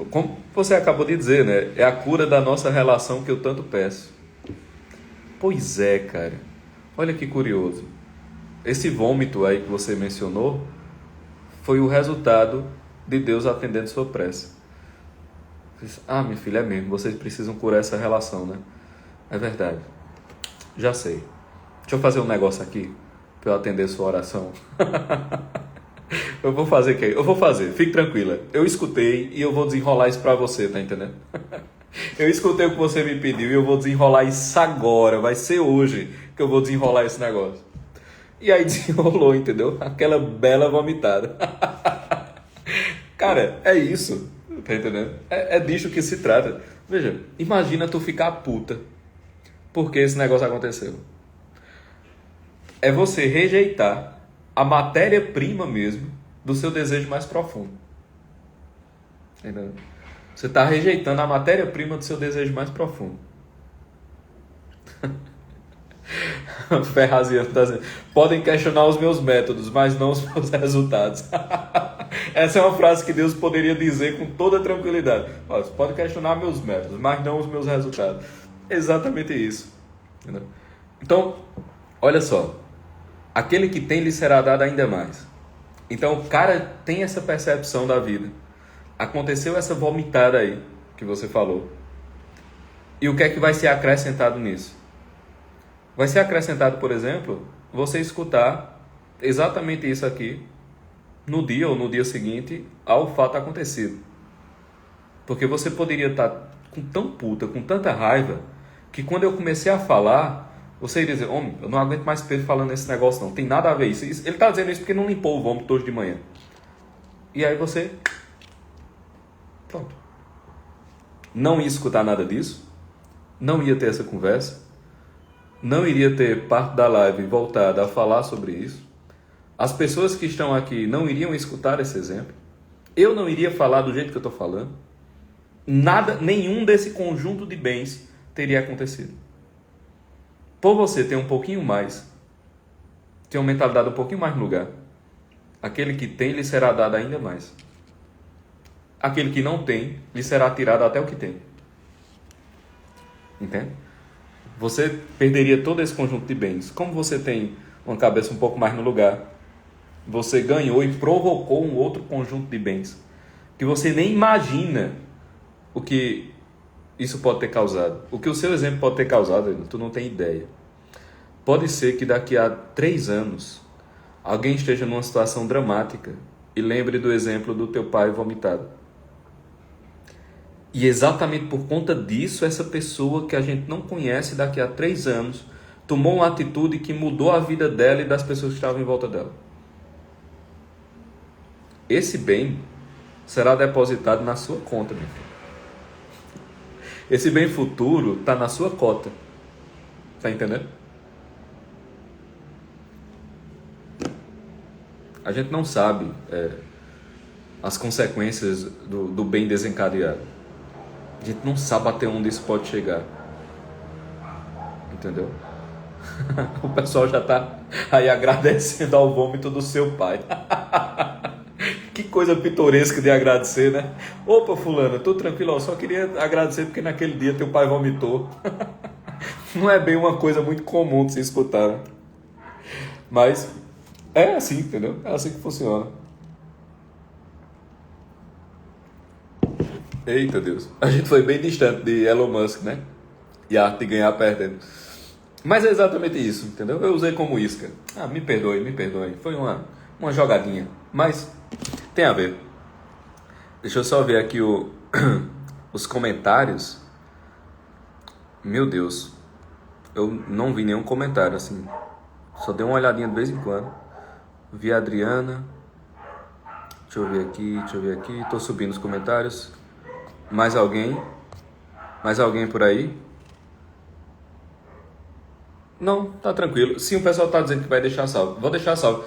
Como você acabou de dizer, né? É a cura da nossa relação que eu tanto peço. Pois é, cara. Olha que curioso. Esse vômito aí que você mencionou foi o resultado de Deus atendendo sua prece. Ah, minha filha, é mesmo. Vocês precisam curar essa relação, né? É verdade. Já sei. Deixa eu fazer um negócio aqui para eu atender sua oração. Eu vou fazer o quê? Eu vou fazer. Fique tranquila. Eu escutei e eu vou desenrolar isso para você, tá entendendo? Eu escutei o que você me pediu e eu vou desenrolar isso agora. Vai ser hoje que eu vou desenrolar esse negócio. E aí desenrolou, entendeu? Aquela bela vomitada. Cara, é isso. Tá entendendo? É disso que se trata. Veja, imagina tu ficar puta porque esse negócio aconteceu. É você rejeitar a matéria-prima mesmo do seu desejo mais profundo. Entendeu? Você está rejeitando a matéria-prima do seu desejo mais profundo. Ferraziano está dizendo, podem questionar os meus métodos, mas não os meus resultados. Essa é uma frase que Deus poderia dizer com toda tranquilidade. Você pode questionar meus métodos, mas não os meus resultados. Exatamente isso. Entendeu? Então, olha só. Aquele que tem lhe será dado ainda mais. Então o cara tem essa percepção da vida. Aconteceu essa vomitada aí que você falou. E o que é que vai ser acrescentado nisso? Vai ser acrescentado, por exemplo, você escutar exatamente isso aqui no dia ou no dia seguinte ao fato acontecido. Porque você poderia estar com tão puta, com tanta raiva, que quando eu comecei a falar, você iria dizer, homem, eu não aguento mais Pedro falando esse negócio não, tem nada a ver isso. Ele está dizendo isso porque não limpou o vômito hoje de manhã. E aí você, pronto. Não ia escutar nada disso, não ia ter essa conversa, não iria ter parte da live voltada a falar sobre isso. As pessoas que estão aqui não iriam escutar esse exemplo. Eu não iria falar do jeito que eu estou falando. Nada, nenhum desse conjunto de bens teria acontecido. Por você ter um pouquinho mais, ter uma mentalidade um pouquinho mais no lugar, aquele que tem lhe será dado ainda mais. Aquele que não tem lhe será tirado até o que tem. Entende? Você perderia todo esse conjunto de bens. Como você tem uma cabeça um pouco mais no lugar, você ganhou e provocou um outro conjunto de bens que você nem imagina o que isso pode ter causado. O que o seu exemplo pode ter causado, tu não tem ideia. Pode ser que daqui a 3 anos alguém esteja numa situação dramática e lembre do exemplo do teu pai vomitado. E exatamente por conta disso, essa pessoa que a gente não conhece daqui a 3 anos tomou uma atitude que mudou a vida dela e das pessoas que estavam em volta dela. Esse bem será depositado na sua conta, meu filho. Esse bem futuro está na sua cota. Tá entendendo? A gente não sabe as consequências do bem desencadeado. A gente não sabe até onde isso pode chegar. Entendeu? O pessoal já tá aí agradecendo ao vômito do seu pai. Que coisa pitoresca de agradecer, né? Opa, fulano, tô tranquilo, eu só queria agradecer porque naquele dia teu pai vomitou. Não é bem uma coisa muito comum de se escutar, né? Mas é assim, entendeu? É assim que funciona. Eita Deus, a gente foi bem distante de Elon Musk, né? E a arte de ganhar perdendo. Mas é exatamente isso, entendeu? Eu usei como isca. Ah, me perdoe. Foi uma jogadinha. Mas tem a ver. Deixa eu só ver aqui os comentários. Meu Deus. Eu não vi nenhum comentário assim. Só dei uma olhadinha de vez em quando. Vi a Adriana. Deixa eu ver aqui. Tô subindo os comentários. Mais alguém? Mais alguém por aí? Não, tá tranquilo. Sim, o pessoal tá dizendo que vai deixar salvo. Vou deixar salvo.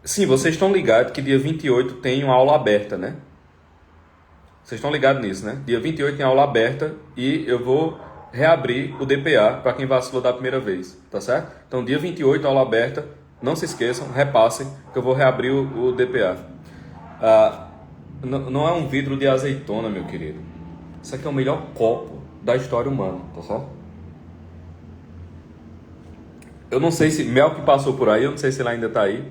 Sim, vocês estão ligados que dia 28 tem uma aula aberta, né? Vocês estão ligados nisso, né? Dia 28 tem aula aberta e eu vou reabrir o DPA para quem vacilou da primeira vez, tá certo? Então, dia 28, aula aberta. Não se esqueçam, repassem que eu vou reabrir o DPA. Não é um vidro de azeitona, meu querido. Isso aqui é o melhor copo da história humana, tá certo? Eu não sei se Mel que passou por aí, eu não sei se ela ainda tá aí.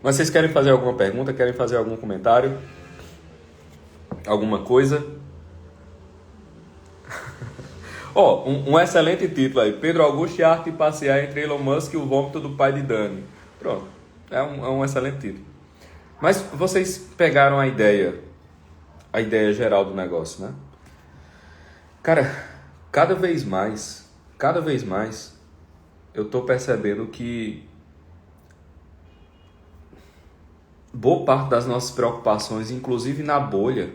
Mas vocês querem fazer alguma pergunta? Querem fazer algum comentário? Alguma coisa? Ó, um excelente título aí. Pedro Augusto e a arte de passear entre Elon Musk e o vômito do pai de Dani. Pronto. É um excelente título. Mas vocês pegaram a ideia geral do negócio, né? Cara, cada vez mais, eu tô percebendo que boa parte das nossas preocupações, inclusive na bolha,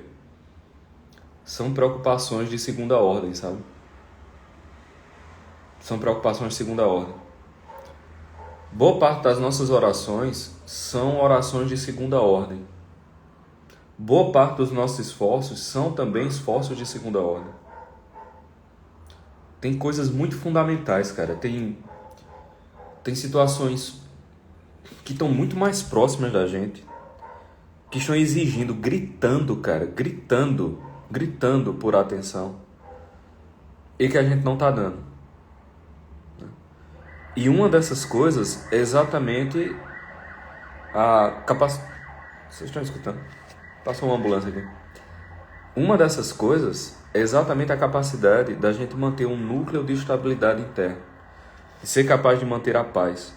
são preocupações de segunda ordem, sabe? São preocupações de segunda ordem. Boa parte das nossas orações são orações de segunda ordem. Boa parte dos nossos esforços são também esforços de segunda ordem. Tem coisas muito fundamentais, cara. Tem situações que estão muito mais próximas da gente, que estão exigindo, gritando por atenção, e que a gente não está dando. E uma dessas coisas é exatamente a capacidade... Vocês estão escutando? Passou uma ambulância aqui. Uma dessas coisas é exatamente a capacidade da gente manter um núcleo de estabilidade interna, de ser capaz de manter a paz,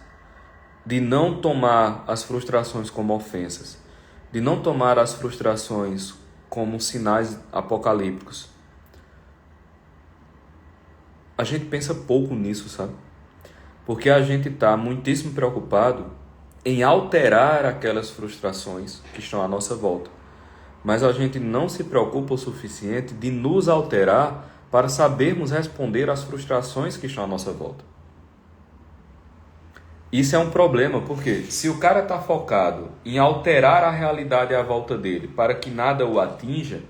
de não tomar as frustrações como ofensas, de não tomar as frustrações como sinais apocalípticos. A gente pensa pouco nisso, sabe? Porque a gente está muitíssimo preocupado em alterar aquelas frustrações que estão à nossa volta. Mas a gente não se preocupa o suficiente de nos alterar para sabermos responder às frustrações que estão à nossa volta. Isso é um problema, porque se o cara está focado em alterar a realidade à volta dele para que nada o atinja,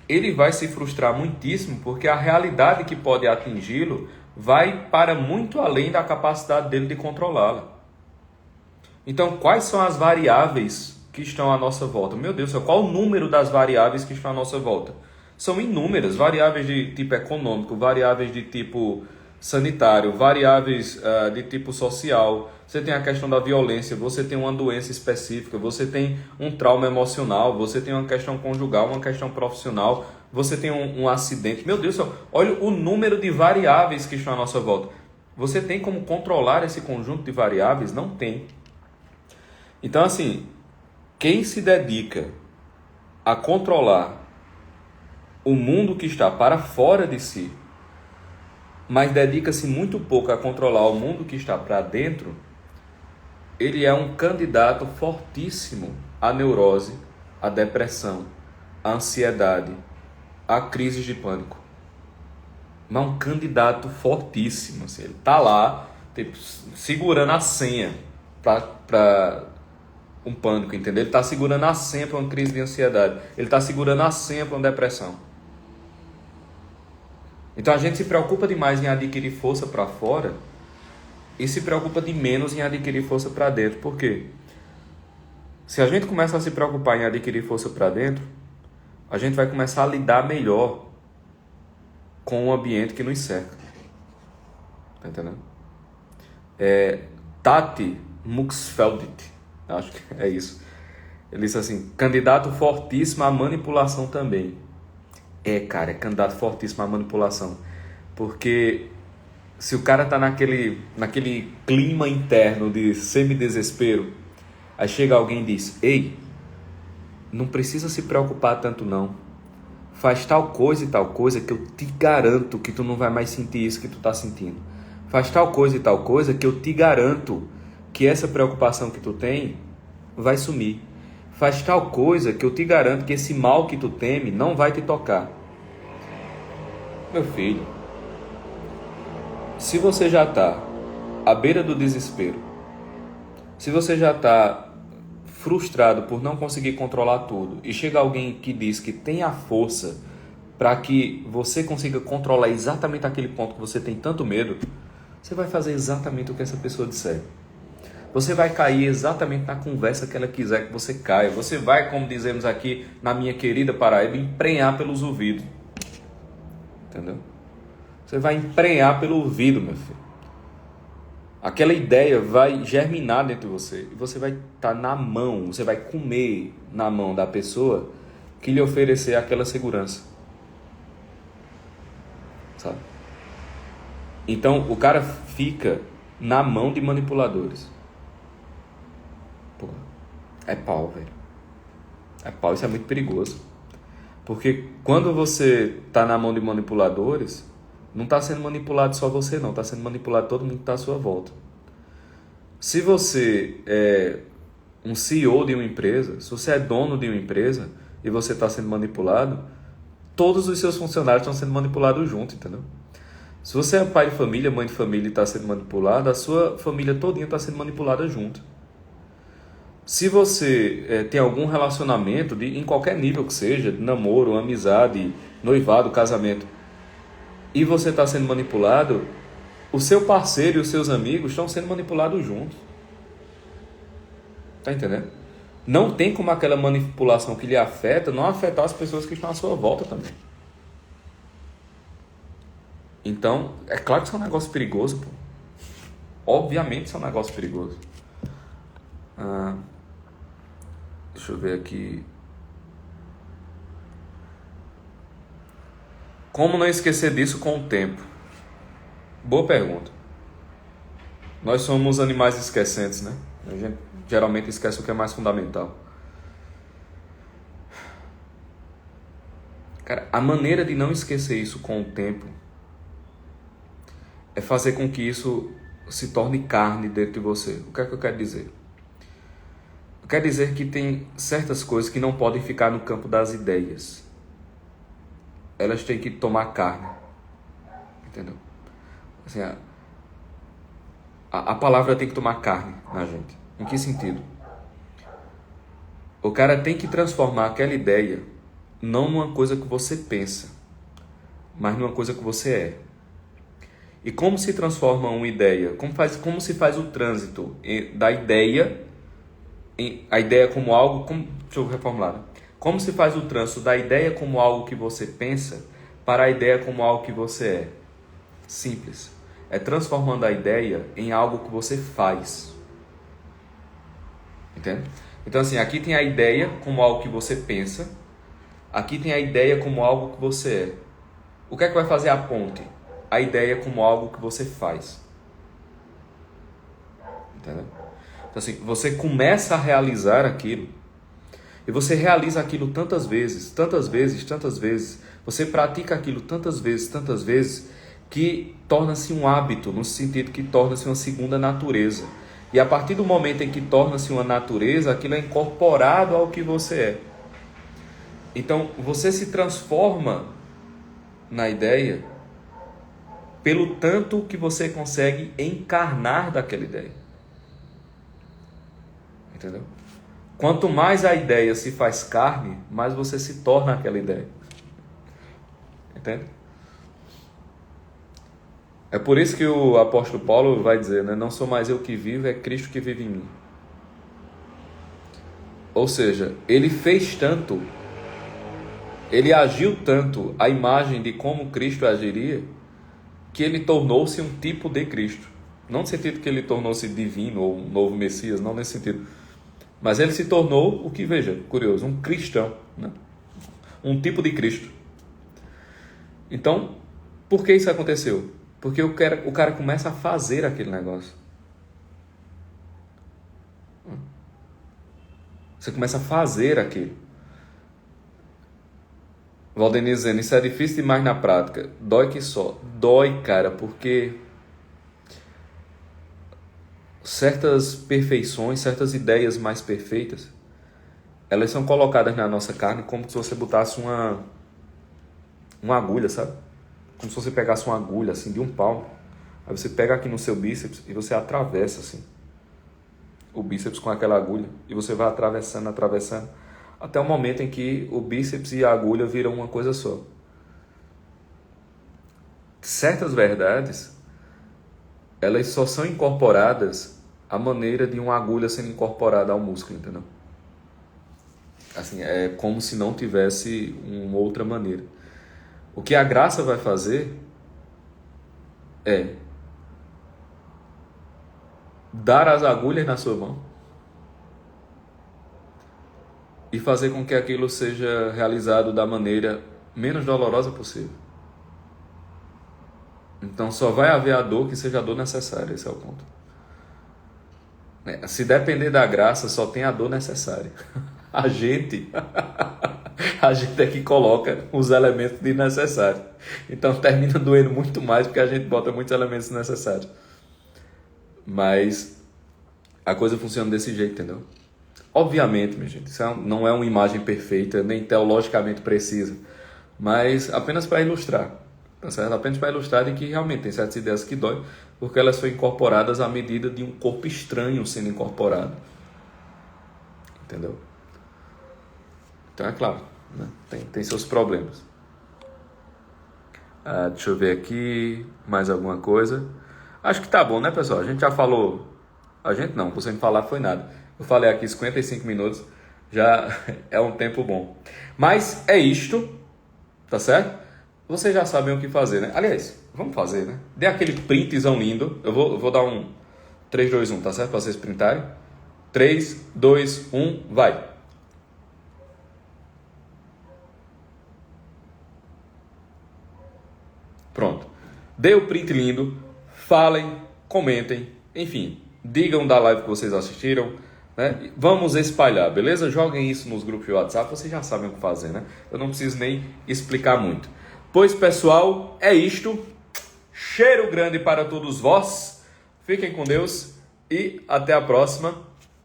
ele vai se frustrar muitíssimo, porque a realidade que pode atingi-lo vai para muito além da capacidade dele de controlá-la. Então, quais são as variáveis que estão à nossa volta? Meu Deus, qual o número das variáveis que estão à nossa volta? São inúmeras, variáveis de tipo econômico, variáveis de tipo sanitário, variáveis de tipo social. Você tem a questão da violência, você tem uma doença específica, você tem um trauma emocional, você tem uma questão conjugal, uma questão profissional, você tem um acidente. Meu Deus do céu, olha o número de variáveis que estão à nossa volta. Você tem como controlar esse conjunto de variáveis? Não tem. Então, assim, quem se dedica a controlar o mundo que está para fora de si, mas dedica-se muito pouco a controlar o mundo que está para dentro, ele é um candidato fortíssimo à neurose, a depressão, a ansiedade, a crise de pânico. Mas é um candidato fortíssimo. Assim, ele está lá tipo, segurando a senha para um pânico, entendeu? Ele está segurando a senha para uma crise de ansiedade. Ele está segurando a senha para uma depressão. Então a gente se preocupa demais em adquirir força para fora e se preocupa de menos em adquirir força para dentro. Por quê? Se a gente começa a se preocupar em adquirir força para dentro, a gente vai começar a lidar melhor com o ambiente que nos cerca. Tá entendendo? Tati Muxfeldt, acho que é isso. Ele disse assim, candidato fortíssimo à manipulação também. Cara, é candidato fortíssimo à manipulação. Porque se o cara tá naquele clima interno de semi-desespero, aí chega alguém e diz, ei, não precisa se preocupar tanto não. Faz tal coisa e tal coisa que eu te garanto que tu não vai mais sentir isso que tu tá sentindo. Faz tal coisa e tal coisa que eu te garanto que essa preocupação que tu tem vai sumir. Faz tal coisa que eu te garanto que esse mal que tu teme não vai te tocar. Meu filho, se você já está à beira do desespero, se você já está frustrado por não conseguir controlar tudo e chega alguém que diz que tem a força para que você consiga controlar exatamente aquele ponto que você tem tanto medo, você vai fazer exatamente o que essa pessoa disser. Você vai cair exatamente na conversa que ela quiser que você caia. Você vai, como dizemos aqui na minha querida Paraíba, emprenhar pelos ouvidos. Entendeu? Você vai emprenhar pelo ouvido, meu filho. Aquela ideia vai germinar dentro de você. E você vai estar na mão, você vai comer na mão da pessoa que lhe oferecer aquela segurança. Sabe? Então, o cara fica na mão de manipuladores. Pô, é pau, velho. É pau, isso é muito perigoso. Porque quando você está na mão de manipuladores, não está sendo manipulado só você não, está sendo manipulado todo mundo que está à sua volta. Se você é um CEO de uma empresa, se você é dono de uma empresa e você está sendo manipulado, todos os seus funcionários estão sendo manipulados junto, entendeu? Se você é pai de família, mãe de família e está sendo manipulado, a sua família todinha está sendo manipulada junto. Se você tem algum relacionamento, em qualquer nível que seja, namoro, amizade, noivado, casamento, e você está sendo manipulado, o seu parceiro e os seus amigos estão sendo manipulados juntos. Tá entendendo? Não tem como aquela manipulação que lhe afeta não afetar as pessoas que estão à sua volta também. Então, é claro que isso é um negócio perigoso, pô. Obviamente isso é um negócio perigoso. Deixa eu ver aqui. Como não esquecer disso com o tempo? Boa pergunta. Nós somos animais esquecentes, né? A gente geralmente esquece o que é mais fundamental. Cara, a maneira de não esquecer isso com o tempo é fazer com que isso se torne carne dentro de você. O que é que eu quero dizer? Eu quero dizer que tem certas coisas que não podem ficar no campo das ideias. Elas têm que tomar carne. Entendeu? Assim, a palavra tem que tomar carne na gente. Em que sentido? O cara tem que transformar aquela ideia não numa coisa que você pensa, mas numa coisa que você é. E como se transforma uma ideia? Como se faz o trânsito da ideia, a ideia como algo... deixa eu reformular. Né? Como se faz o trânsito da ideia como algo que você pensa para a ideia como algo que você é? Simples. É transformando a ideia em algo que você faz. Entende? Então assim, aqui tem a ideia como algo que você pensa. Aqui tem a ideia como algo que você é. O que é que vai fazer a ponte? A ideia como algo que você faz. Entendeu? Então assim, você começa a realizar aquilo. E você realiza aquilo tantas vezes, tantas vezes, tantas vezes. Você pratica aquilo tantas vezes, que torna-se um hábito, no sentido que torna-se uma segunda natureza. E a partir do momento em que torna-se uma natureza, aquilo é incorporado ao que você é. Então, você se transforma na ideia pelo tanto que você consegue encarnar daquela ideia. Entendeu? Quanto mais a ideia se faz carne, mais você se torna aquela ideia. Entende? É por isso que o apóstolo Paulo vai dizer, né? Não sou mais eu que vivo, é Cristo que vive em mim. Ou seja, ele fez tanto, ele agiu tanto a imagem de como Cristo agiria, que ele tornou-se um tipo de Cristo. Não no sentido que ele tornou-se divino ou um novo Messias, não nesse sentido. Mas ele se tornou o que, veja, curioso, um cristão, né? Um tipo de Cristo. Então, por que isso aconteceu? Porque o cara começa a fazer aquele negócio. Você começa a fazer aquilo. Valdemir dizendo, isso é difícil demais na prática. Dói que só. Dói, cara, porque certas perfeições, certas ideias mais perfeitas, elas são colocadas na nossa carne como se você botasse uma agulha, sabe? Como se você pegasse uma agulha assim de um palmo. Aí você pega aqui no seu bíceps e você atravessa assim o bíceps com aquela agulha. E você vai atravessando, atravessando, até o momento em que o bíceps e a agulha viram uma coisa só. Certas verdades, elas só são incorporadas à maneira de uma agulha sendo incorporada ao músculo, entendeu? Assim, é como se não tivesse uma outra maneira. O que a graça vai fazer é dar as agulhas na sua mão e fazer com que aquilo seja realizado da maneira menos dolorosa possível. Então só vai haver a dor que seja a dor necessária, esse é o ponto. Se depender da graça, só tem a dor necessária. A gente é que coloca os elementos de necessário. Então termina doendo muito mais porque a gente bota muitos elementos necessários. Mas a coisa funciona desse jeito, entendeu? Obviamente, minha gente, isso não é uma imagem perfeita, nem teologicamente precisa, mas apenas para ilustrar, tá certo? Apenas para ilustrar de que realmente tem certas ideias que dói, porque elas são incorporadas à medida de um corpo estranho sendo incorporado. Entendeu? Então é claro, né? Tem seus problemas. Deixa eu ver aqui, mais alguma coisa. Acho que tá bom, né, pessoal? A gente já falou... A gente não, por você me falar foi nada. Eu falei aqui 55 minutos, já é um tempo bom. Mas é isto, tá certo? Vocês já sabem o que fazer, né? Aliás, vamos fazer, né? Dê aquele printzão lindo. Eu vou dar um 3, 2, 1, tá certo? Para vocês printarem. 3, 2, 1, vai! Pronto. Dê o print lindo, falem, comentem, enfim, digam da live que vocês assistiram, né? Vamos espalhar, beleza? Joguem isso nos grupos de WhatsApp, vocês já sabem o que fazer, né? Eu não preciso nem explicar muito. Pois, pessoal, é isto. Cheiro grande para todos vós. Fiquem com Deus e até a próxima.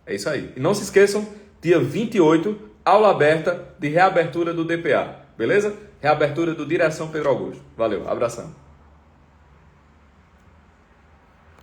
É isso aí. E não se esqueçam, dia 28, aula aberta de reabertura do DPA, beleza? Reabertura do Direção Pedro Augusto. Valeu, abração.